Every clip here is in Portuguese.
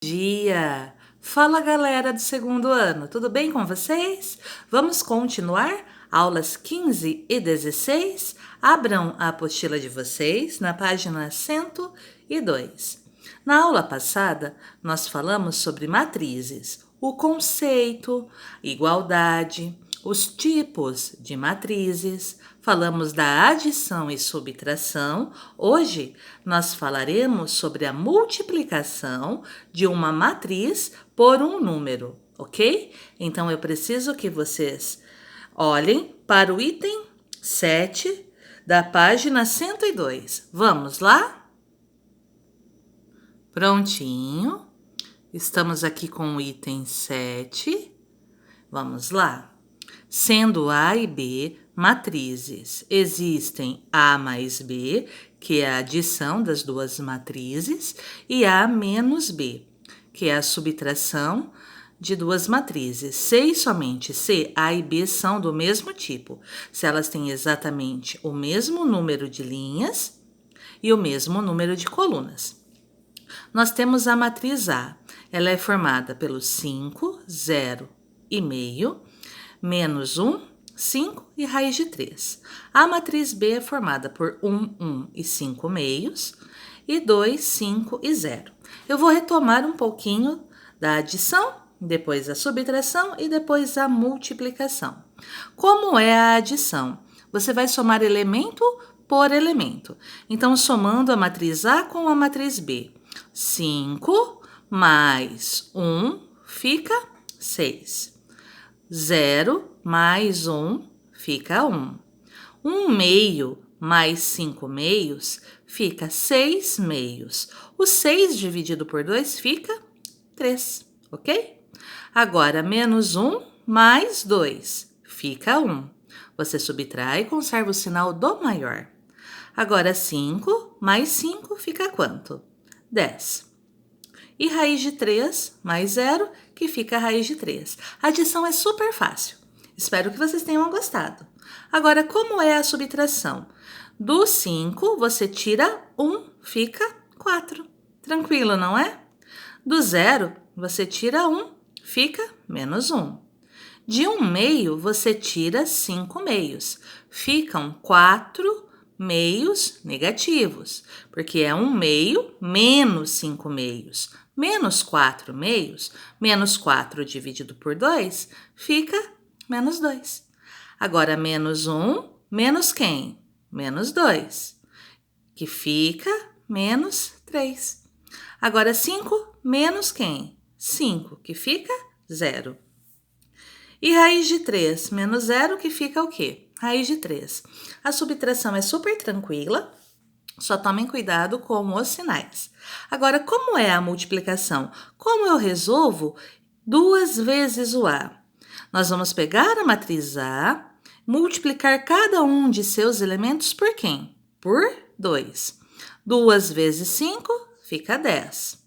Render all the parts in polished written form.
Dia! Fala galera do segundo ano, tudo bem com vocês? Vamos continuar? Aulas 15 e 16? Abram a apostila de vocês na página 102. Na aula passada, nós falamos sobre matrizes, o conceito, igualdade, os tipos de matrizes, falamos da adição e subtração. Hoje nós falaremos sobre a multiplicação de uma matriz por um número, ok? Então eu preciso que vocês olhem para o item 7 da página 102. Vamos lá? Prontinho. Estamos aqui com o item 7. Vamos lá. Sendo A e B matrizes, existem A mais B, que é a adição das duas matrizes, e A menos B, que é a subtração de duas matrizes. Se e somente se A e B são do mesmo tipo, se elas têm exatamente o mesmo número de linhas e o mesmo número de colunas. Nós temos a matriz A. Ela é formada pelos 5, 0 e meio, menos 1, 5 e raiz de 3. A matriz B é formada por 1, 1 e 5 meios, e 2, 5 e 0. Eu vou retomar um pouquinho da adição, depois a subtração e depois a multiplicação. Como é a adição? Você vai somar elemento por elemento. Então, somando a matriz A com a matriz B. 5 mais 1 fica 6. 0 mais 1 fica 1. 1 meio mais 5 meios fica 6 meios. O 6 dividido por 2 fica 3, ok? Agora, menos 1 mais 2 fica 1. Você subtrai e conserva o sinal do maior. Agora, 5 mais 5 fica quanto? 10. E raiz de 3 mais 0, que fica a raiz de 3. A adição é super fácil. Espero que vocês tenham gostado. Agora, como é a subtração? Do 5, você tira 1, fica 4. Tranquilo, não é? Do 0, você tira 1, fica menos 1. De 1 meio, você tira 5 meios. Ficam 4 meios negativos, porque é 1 meio menos 5 meios. Menos 4 meios, menos 4 dividido por 2, fica menos 2. Agora, menos 1, menos quem? Menos 2, que fica menos 3. Agora, 5 menos quem? 5, que fica 0. E raiz de 3 menos 0, que fica o quê? Raiz de 3. A subtração é super tranquila, só tomem cuidado com os sinais. Agora, como é a multiplicação? Como eu resolvo 2 vezes o A? Nós vamos pegar a matriz A, multiplicar cada um de seus elementos por quem? Por 2. 2 vezes 5 fica 10.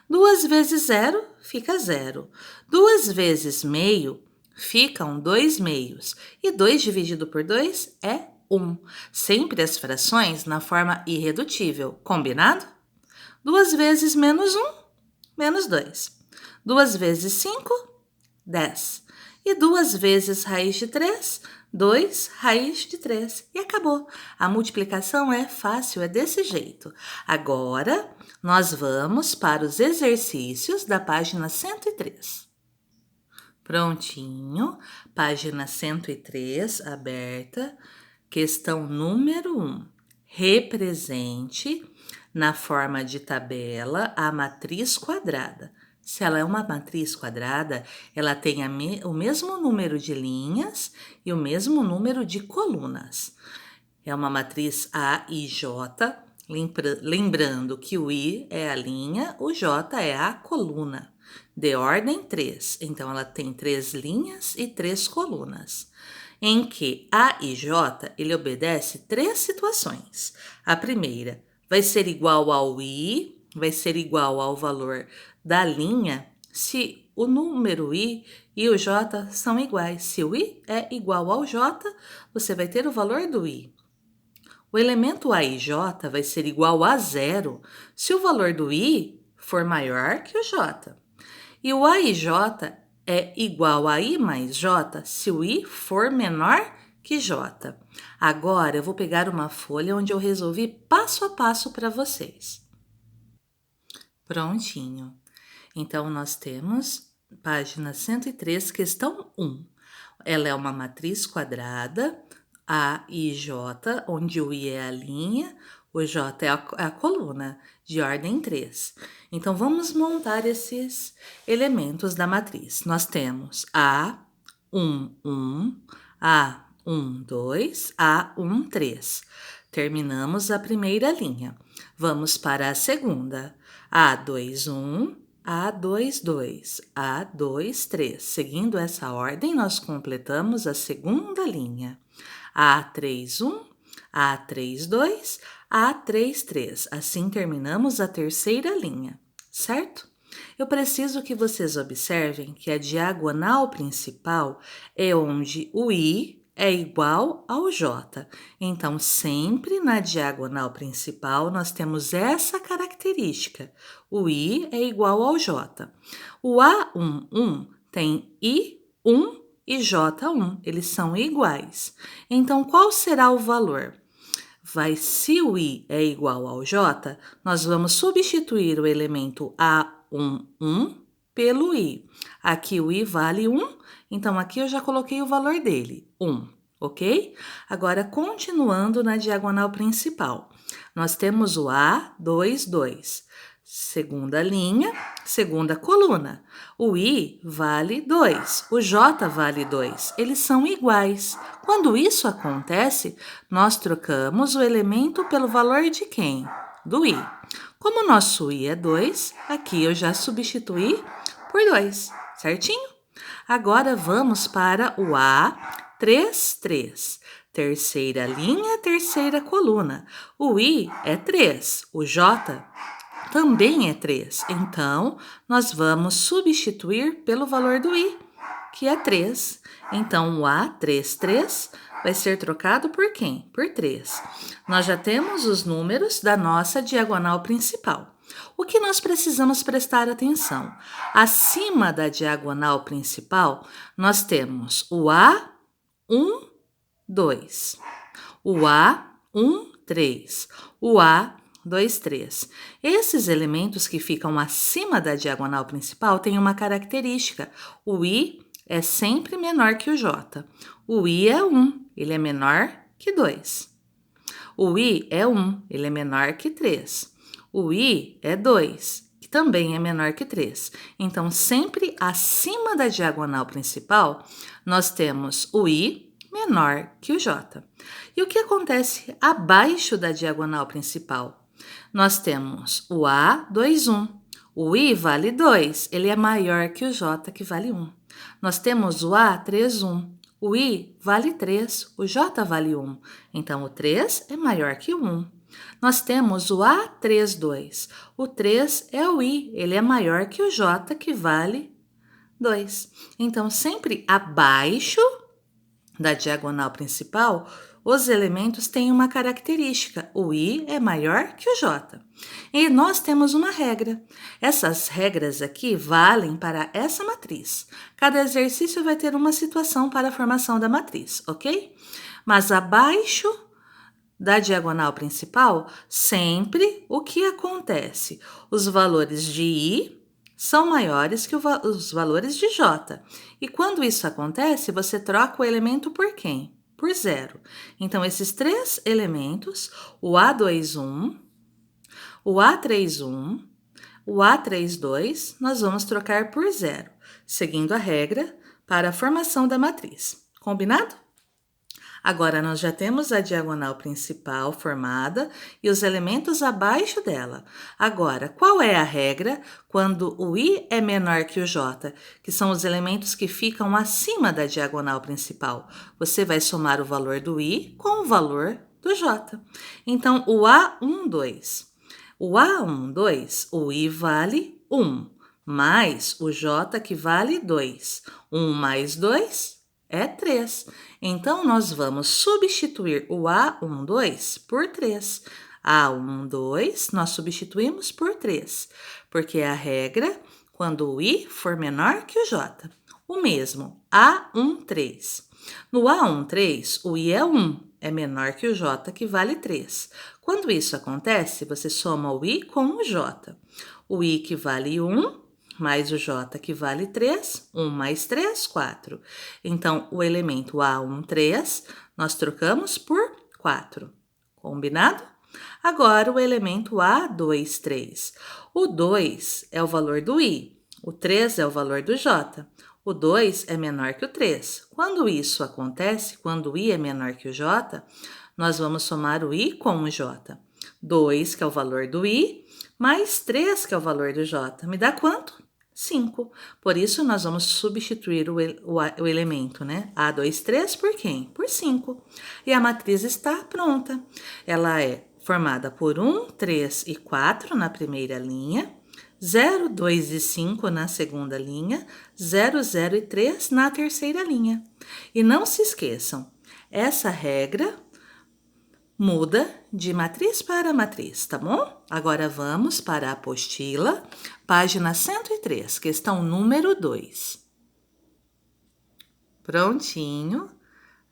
2 vezes 0 fica 0. 2 vezes meio ficam 2 meios. E 2 dividido por 2 é 1. Sempre as frações na forma irredutível. Combinado? 2 vezes menos 1, menos 2. 2 vezes 5, 10. E 2 vezes raiz de 3, 2 raiz de 3. E acabou. A multiplicação é fácil, é desse jeito. Agora, nós vamos para os exercícios da página 103. Prontinho, página 103, aberta. Questão número 1. Represente, na forma de tabela, a matriz quadrada. Se ela é uma matriz quadrada, ela tem o mesmo número de linhas e o mesmo número de colunas. É uma matriz A e J, lembrando que o I é a linha, o J é a coluna. De ordem 3, então ela tem 3 linhas e 3 colunas. Em que A e J, ele obedece 3 situações. A primeira vai ser igual ao I, vai ser igual ao valor da linha, se o número I e o J são iguais. Se o I é igual ao J, você vai ter o valor do I. O elemento A e J vai ser igual a 0 se o valor do I for maior que o J. E o A e J é igual a I mais J se o I for menor que J. Agora eu vou pegar uma folha onde eu resolvi passo a passo para vocês. Prontinho. Então, nós temos página 103, questão 1. Ela é uma matriz quadrada, A e J, onde o I é a linha, o J é a coluna, de ordem 3. Então, vamos montar esses elementos da matriz. Nós temos A, 1, 1, A, 1, 2, A, 1, 3. Terminamos a primeira linha. Vamos para a segunda. A2, 1, A2, 2, A2, 3. Seguindo essa ordem, nós completamos a segunda linha. A3, 1, A3, 2, A3, 3. Assim terminamos a terceira linha, certo? Eu preciso que vocês observem que a diagonal principal é onde o I é igual ao J. Então, sempre na diagonal principal, nós temos essa característica. O I é igual ao J. O A1, 1 tem I1 e J1. Eles são iguais. Então, qual será o valor? Se o I é igual ao J, nós vamos substituir o elemento A1, 1 pelo I. Aqui o I vale 1, então aqui eu já coloquei o valor dele, 1, ok? Agora, continuando na diagonal principal, nós temos o A2, 2. Segunda linha, segunda coluna. O I vale 2, o J vale 2. Eles são iguais. Quando isso acontece, nós trocamos o elemento pelo valor de quem? Do I. Como o nosso I é 2, aqui eu já substituí por 2, certinho? Agora vamos para o A3, 3. Terceira linha, terceira coluna. O I é 3, o J também é 3. Então, nós vamos substituir pelo valor do I, que é 3. Então, o A3, 3 vai ser trocado por quem? Por 3. Nós já temos os números da nossa diagonal principal. O que nós precisamos prestar atenção? Acima da diagonal principal, nós temos o A1, 2, o A1, 3, o A2, 3. Esses elementos que ficam acima da diagonal principal têm uma característica. O I é sempre menor que o J. O I é 1, ele é menor que 2. O I é 1, ele é menor que 3. O I é 2, que também é menor que 3. Então, sempre acima da diagonal principal, nós temos o I menor que o J. E o que acontece abaixo da diagonal principal? Nós temos o A2, 1. O I vale 2, ele é maior que o J, que vale 1. Nós temos o A3, 1. O I vale 3, o J vale 1. Então, o 3 é maior que o 1. Nós temos o A3, 2. O 3 é o I, ele é maior que o J, que vale 2. Então, sempre abaixo da diagonal principal, os elementos têm uma característica. O I é maior que o J. E nós temos uma regra. Essas regras aqui valem para essa matriz. Cada exercício vai ter uma situação para a formação da matriz, ok? Mas abaixo da diagonal principal, sempre o que acontece? Os valores de I são maiores que os valores de J. E quando isso acontece, você troca o elemento por quem? Por 0. Então, esses três elementos, o A2, 1, o A3, 1, o A3, 2, nós vamos trocar por 0, seguindo a regra para a formação da matriz. Combinado? Agora, nós já temos a diagonal principal formada e os elementos abaixo dela. Agora, qual é a regra quando o I é menor que o J, que são os elementos que ficam acima da diagonal principal? Você vai somar o valor do I com o valor do J. Então, o A1, 2. O A1, 2, o I vale 1, mais o J que vale 2. 1 mais 2 é 3. Então, nós vamos substituir o A1, 2 por 3. A1, 2, nós substituímos por 3, porque é a regra quando o I for menor que o J. O mesmo, A1, 3. No A1, 3, o I é 1, é menor que o J, que vale 3. Quando isso acontece, você soma o I com o J. O I que vale 1, mais o J que vale 3, 1 mais 3, 4. Então, o elemento A1, 3, nós trocamos por 4. Combinado? Agora, o elemento A2, 3. O 2 é o valor do I, o 3 é o valor do J. O 2 é menor que o 3. Quando isso acontece, quando o I é menor que o J, nós vamos somar o I com o J. 2, que é o valor do I, mais 3, que é o valor do J. Me dá quanto? 5. Por isso, nós vamos substituir o elemento, né? A2, 3 por quem? Por 5. E a matriz está pronta. Ela é formada por 1, 3 e 4 na primeira linha, 0, 2 e 5 na segunda linha, 0, 0 e 3 na terceira linha. E não se esqueçam, essa regra muda de matriz para matriz, tá bom? Agora vamos para a apostila, página 103, questão número 2. Prontinho,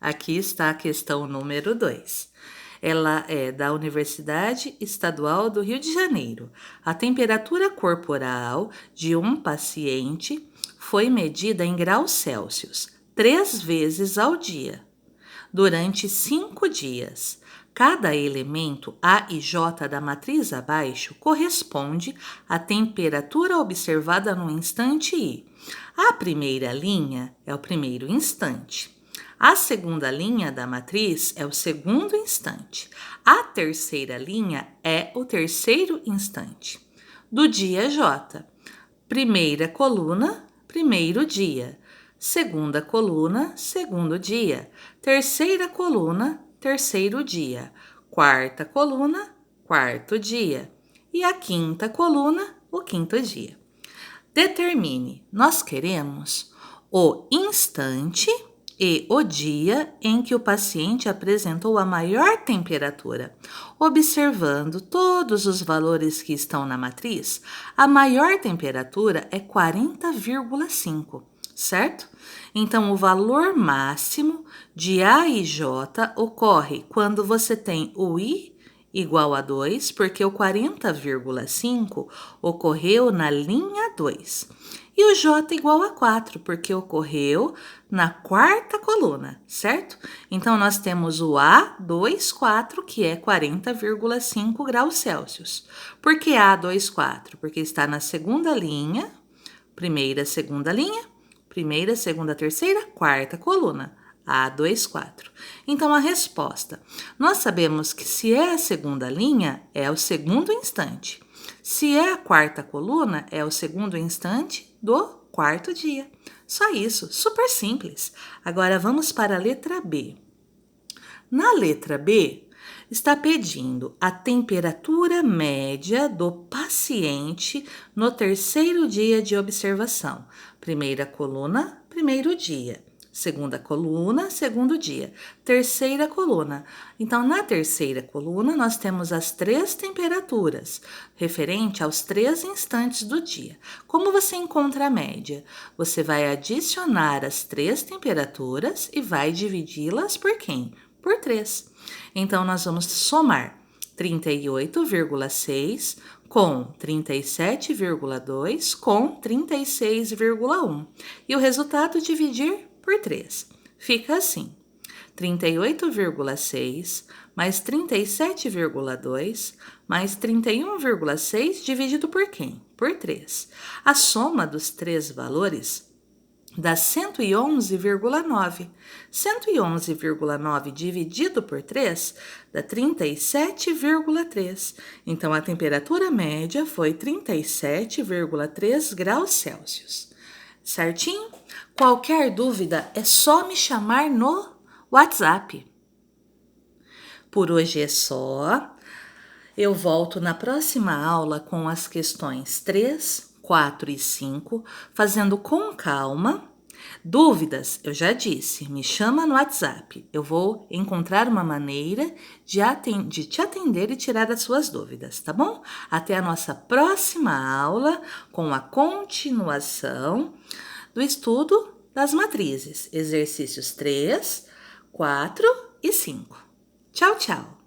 aqui está a questão número 2. Ela é da Universidade Estadual do Rio de Janeiro. A temperatura corporal de um paciente foi medida em graus Celsius 3 vezes ao dia, durante 5 dias. Cada elemento A e J da matriz abaixo corresponde à temperatura observada no instante I. A primeira linha é o primeiro instante. A segunda linha da matriz é o segundo instante. A terceira linha é o terceiro instante. Do dia J. Primeira coluna, primeiro dia. Segunda coluna, segundo dia. Terceira coluna, terceiro dia. Quarta coluna, quarto dia. E a quinta coluna, o quinto dia. Determine, nós queremos o instante e o dia em que o paciente apresentou a maior temperatura. Observando todos os valores que estão na matriz, a maior temperatura é 40,5, certo? Então, o valor máximo de A e J ocorre quando você tem o I igual a 2, porque o 40,5 ocorreu na linha 2. E o J igual a 4, porque ocorreu na quarta coluna, certo? Então, nós temos o A24, que é 40,5 graus Celsius. Por que A24? Porque está na segunda linha, primeira, segunda linha, primeira, segunda, terceira, quarta coluna. A24. Então, a resposta. Nós sabemos que se é a segunda linha, é o segundo instante. Se é a quarta coluna, é o segundo instante do quarto dia. Só isso, super simples. Agora, vamos para a letra B. Na letra B, está pedindo a temperatura média do paciente no terceiro dia de observação. Primeira coluna, primeiro dia. Segunda coluna, segundo dia. Terceira coluna. Então, na terceira coluna, nós temos as 3 temperaturas, referente aos 3 instantes do dia. Como você encontra a média? Você vai adicionar as 3 temperaturas e vai dividi-las por quem? Por 3. Então, nós vamos somar 38,6 com 37,2 com 36,1. E o resultado dividir por 3. Fica assim, 38,6 mais 37,2 mais 31,6 dividido por quem? Por 3. A soma dos 3 valores dá 111,9. 111,9 dividido por 3 dá 37,3. Então, a temperatura média foi 37,3 graus Celsius. Certinho? Qualquer dúvida é só me chamar no WhatsApp. Por hoje é só. Eu volto na próxima aula com as questões 3, 4 e 5, fazendo com calma Dúvidas, eu já disse, me chama no WhatsApp. Eu vou encontrar uma maneira de te atender e tirar as suas dúvidas, tá bom? Até a nossa próxima aula com a continuação do estudo das matrizes, exercícios 3, 4 e 5. Tchau, tchau!